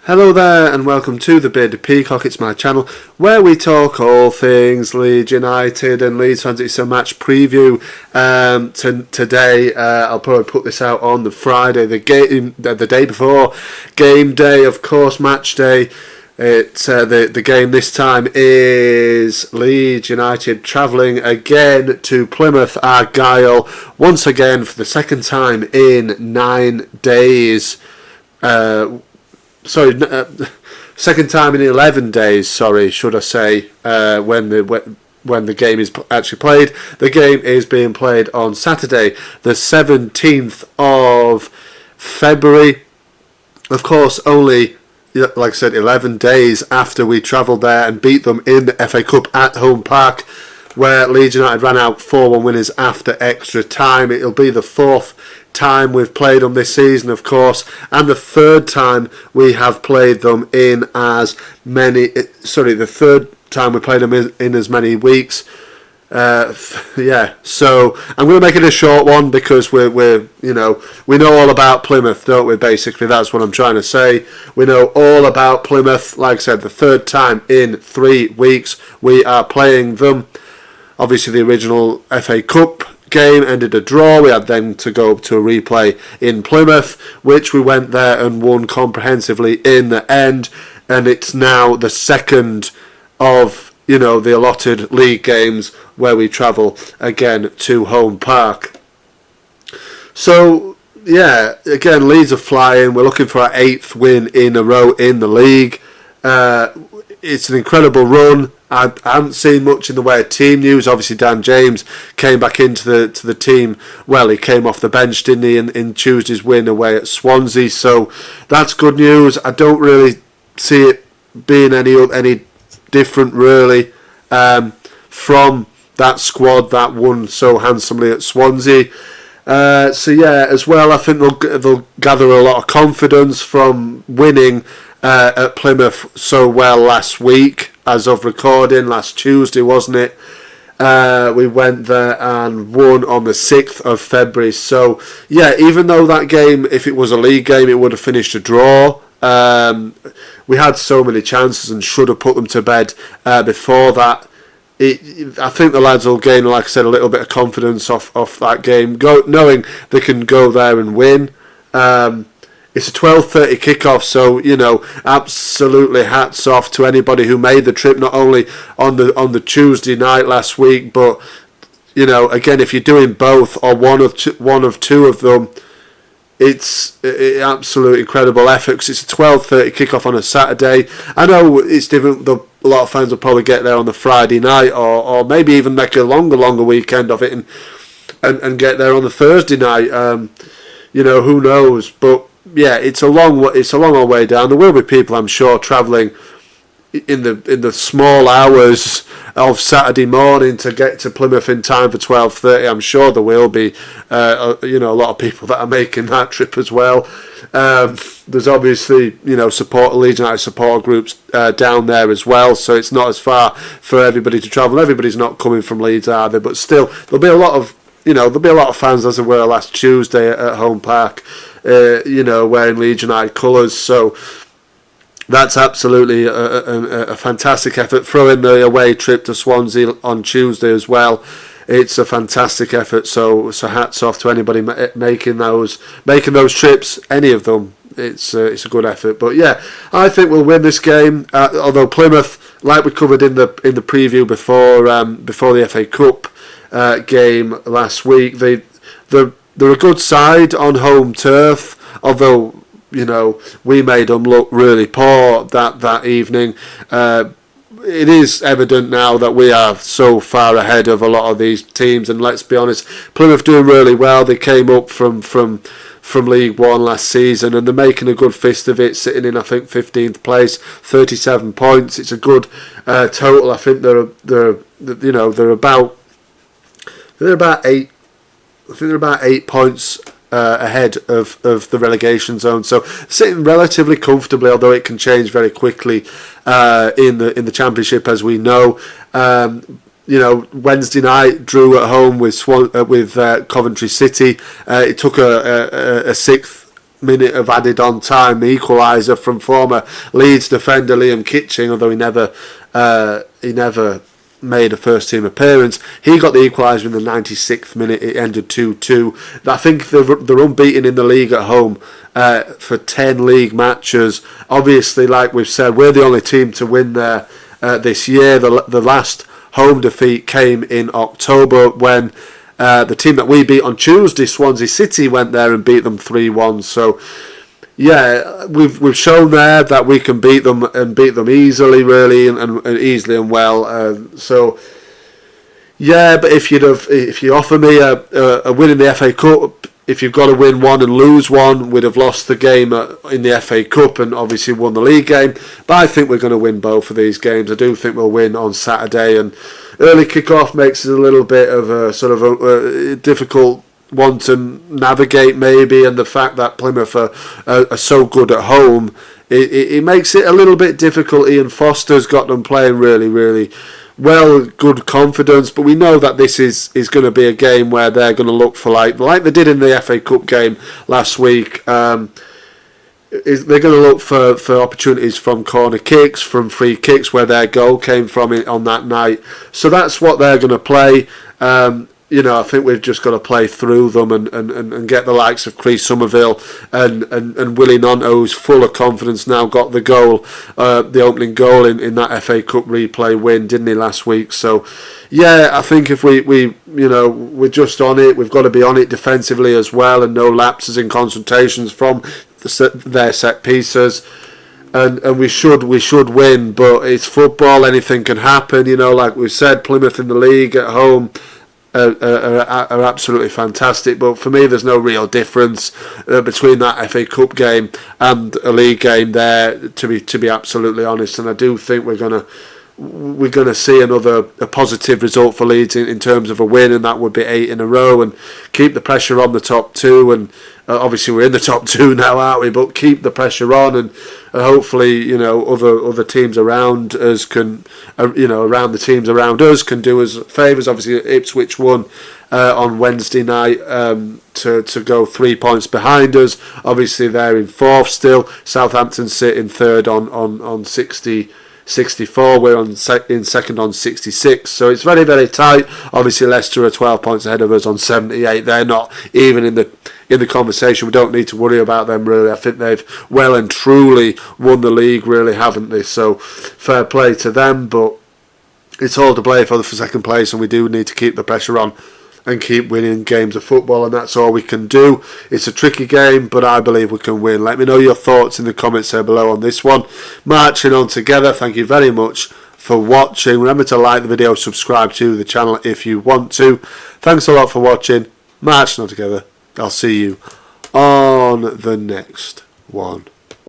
Hello there and welcome to the Bearded Peacock. It's my channel where we talk all things Leeds United and Leeds fans. It's a match preview today. I'll probably put this out on the Friday, the day before game day, of course, match day. It's the game this time is Leeds United travelling again to Plymouth Argyle once again for the second time in 9 days. Second time in 11 days, should I say, when the game is actually played. The game is being played on Saturday, the 17th of February. Of course, only, like I said, 11 days after we travelled there and beat them in the FA Cup at home park, where Leeds United ran out 4-1 winners after extra time. It'll be the fourth time we've played them this season, of course, and the third time we have played them in as many. The third time we played them in as many weeks. So I'm going to make it a short one because we know all about Plymouth, don't we? Basically, that's what I'm trying to say. We know all about Plymouth. Like I said, the third time in 3 weeks we are playing them. Obviously, the original FA Cup game ended a draw. We had then to go to a replay in Plymouth, which we went there and won comprehensively in the end. And it's now the second of the allotted league games where we travel again to home park. So again, Leeds are flying. We're looking for our 8th win in a row in the league. It's an incredible run. I haven't seen much in the way of team news. Obviously, Dan James came back into the team. Well, he came off the bench, didn't he, in Tuesday's win away at Swansea. So that's good news. I don't really see it being any different, really, from that squad that won so handsomely at Swansea. As well, I think they'll gather a lot of confidence from winning at Plymouth so well last week. As of recording, last Tuesday, wasn't it? We went there and won on the 6th of February. So, even though that game, if it was a league game, it would have finished a draw. We had so many chances and should have put them to bed before that. I think the lads will gain, like I said, a little bit of confidence off that game, knowing they can go there and win. It's a 12:30 kickoff, so absolutely hats off to anybody who made the trip. Not only on the Tuesday night last week, but again, if you're doing both or one of two of them, it's absolute incredible effort. 'Cause it's a 12:30 kickoff on a Saturday. I know it's different. A lot of fans will probably get there on the Friday night, or maybe even make a longer weekend of it, and get there on the Thursday night. Who knows? But it's a long way down. There will be people, I'm sure, travelling in the small hours of Saturday morning to get to Plymouth in time for 12:30. I'm sure there will be a lot of people that are making that trip as well. There's obviously Leeds United support groups down there as well, so it's not as far for everybody to travel. Everybody's not coming from Leeds, are they? But still, there'll be a lot of fans, as there were last Tuesday at home park, wearing Leeds United colours. So that's absolutely a fantastic effort. Throw in the away trip to Swansea on Tuesday as well. It's a fantastic effort. So hats off to anybody making those trips. Any of them, it's a good effort. But I think we'll win this game. Although Plymouth, like we covered in the preview before the FA Cup game last week, they're a good side on home turf, although we made them look really poor that evening. It is evident now that we are so far ahead of a lot of these teams, and let's be honest, Plymouth doing really well. They came up from League One last season, and they're making a good fist of it, sitting in, I think, 15th place, 37 points. It's a good total. I think they're about 8. I think they're about 8 points ahead of the relegation zone, so sitting relatively comfortably, although it can change very quickly in the Championship, as we know. Wednesday night drew at home with Coventry City. It took a 6th minute of added on time equaliser from former Leeds defender Liam Kitching, although he never made a first team appearance. He got the equaliser in the 96th minute. It ended 2-2. I think they're unbeaten in the league at home for 10 league matches. Obviously, like we've said, we're the only team to win there this year. The last home defeat came in October when the team that we beat on Tuesday, Swansea City, went there and beat them 3-1. So yeah, we've shown there that we can beat them and beat them easily, really, and easily and well. So yeah, but if you offer me a win in the FA Cup, if you've got to win one and lose one, we'd have lost the game in the FA Cup and obviously won the league game. But I think we're going to win both of these games. I do think we'll win on Saturday, and early kick-off makes it a little bit of a sort of a difficult one to navigate, maybe, and the fact that Plymouth are so good at home, it makes it a little bit difficult. Ian Foster's got them playing really, really well, good confidence, but we know that this is going to be a game where they're going to look for, like they did in the FA Cup game last week, they're going to look for opportunities from corner kicks, from free kicks, where their goal came from on that night. So that's what they're going to play. I think we've just got to play through them and get the likes of Chris Somerville and Willie Nonto, who's full of confidence now, got the goal, the opening goal in that FA Cup replay win, didn't he, last week? So yeah, I think if we're just on it, we've got to be on it defensively as well, and no lapses in concentrations from their set pieces. And we should win, but it's football, anything can happen. Like we said, Plymouth in the league at home are absolutely fantastic, but for me there's no real difference between that FA Cup game and a league game there, to be absolutely honest. And I do think we're gonna see a positive result for Leeds in terms of a win, and that would be 8 in a row, and keep the pressure on the top two. And obviously we're in the top two now, aren't we? But keep the pressure on, and hopefully other teams around us can around the teams around us can do us favours. Obviously Ipswich won on Wednesday night to go 3 points behind us. Obviously they're in fourth still. Southampton sit in third on 64. We're in second on 66. So it's very, very tight. Obviously Leicester are 12 points ahead of us on 78. They're not even in the conversation. We don't need to worry about them, really. I think they've well and truly won the league, really, haven't they? So fair play to them, but it's all to play for second place, and we do need to keep the pressure on and keep winning games of football, and that's all we can do. It's a tricky game, but I believe we can win. Let me know your thoughts in the comments there below on this one. Marching on together. Thank you very much for watching. Remember to like the video, subscribe to the channel if you want to. Thanks a lot for watching. Marching on together. I'll see you on the next one.